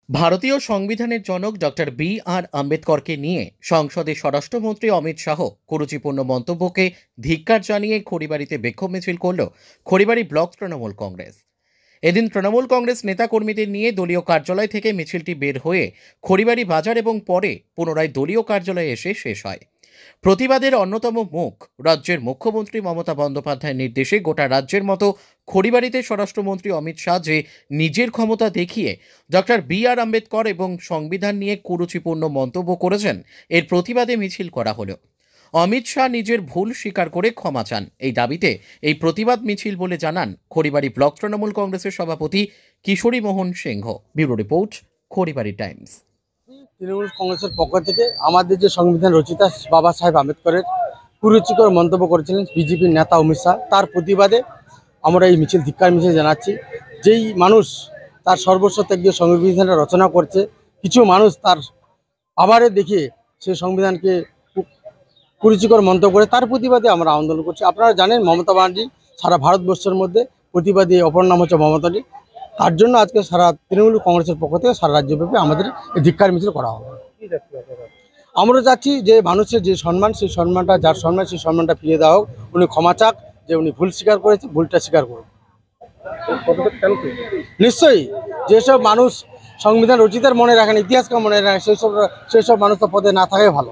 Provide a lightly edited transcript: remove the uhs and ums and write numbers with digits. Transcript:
ভারতীয় সংবিধানের জনক ডক্টর বি.আর. আম্বেদকরকে নিয়ে সংসদে স্বরাষ্ট্রমন্ত্রী অমিত শাহ কুরুচিপূর্ণ মন্তব্যকে ধিক্কার জানিয়ে খড়িবাড়িতে বিক্ষোভ মিছিল করল খড়িবাড়ি ব্লক তৃণমূল কংগ্রেস। এদিন তৃণমূল কংগ্রেস নেতাকর্মীদের নিয়ে দলীয় কার্যালয় থেকে মিছিলটি বের হয়ে খড়িবাড়ি বাজার এবং পরে পুনরায় দলীয় কার্যালয়ে এসে শেষ হয়। প্রতিবাদের অন্যতম মুখ রাজ্যের মুখ্যমন্ত্রী মমতা বন্দ্যোপাধ্যায়ের নির্দেশে গোটা রাজ্যের মতো খড়িবাড়িতে স্বরাষ্ট্রমন্ত্রী অমিত শাহ যে নিজের ক্ষমতা দেখিয়ে ডক্টর বি.আর. আম্বেদকর এবং সংবিধান নিয়ে কুরুচিপূর্ণ মন্তব্য করেছেন, এর প্রতিবাদে মিছিল করা হলো। অমিত শাহ নিজের ভুল স্বীকার করে ক্ষমা চান, এই দাবিতে এই প্রতিবাদ মিছিল বলে জানান খড়িবাড়ি ব্লক তৃণমূল কংগ্রেসের সভাপতি Kishori Mohan Singha. Bureau report, Kharibari Times. Trinamool কংগ্রেসের পক্ষ থেকে আমাদের যে সংবিধান রচিতা বাবা সাহেব আম্বেদকরের কুরুচিকর মন্তব্য করেছিলেন বিজেপির নেতা অমিত শাহ, তার প্রতিবাদে আমরা এই মিছিল ধিক্কার মিছিল জানাচ্ছি। যেই মানুষ তার সর্বস্ব ত্যাগ দিয়ে সংবিধানটা রচনা করছে, কিছু মানুষ তার আবারে দেখিয়ে সেই সংবিধানকে কুরুচিকর মন্তব্য করে, তার প্রতিবাদে আমরা আন্দোলন করছি। আপনারা জানেন মমতা ব্যানার্জি সারা ভারতবর্ষের মধ্যে প্রতিবাদী অপর নাম হচ্ছে মমতাজি। তার জন্য আজকে সারা তৃণমূল কংগ্রেসের পক্ষ থেকে সারা রাজ্যব্যাপী আমাদের এই ধিক্কার মিছিল করা হবে। আমরা চাচ্ছি যে মানুষের যে সম্মান, সেই সম্মানটা, যার সম্মান সেই সম্মানটা ফিরিয়ে দেওয়া হোক। উনি ক্ষমা চাক, যে উনি ভুল স্বীকার করেছে, ভুলটা স্বীকার করুন। নিশ্চয়ই যেসব মানুষ সংবিধান রচিতার মনে রাখেন, ইতিহাসকে মনে রাখেন, সেই সব মানুষ তো পদে না থাকাই ভালো।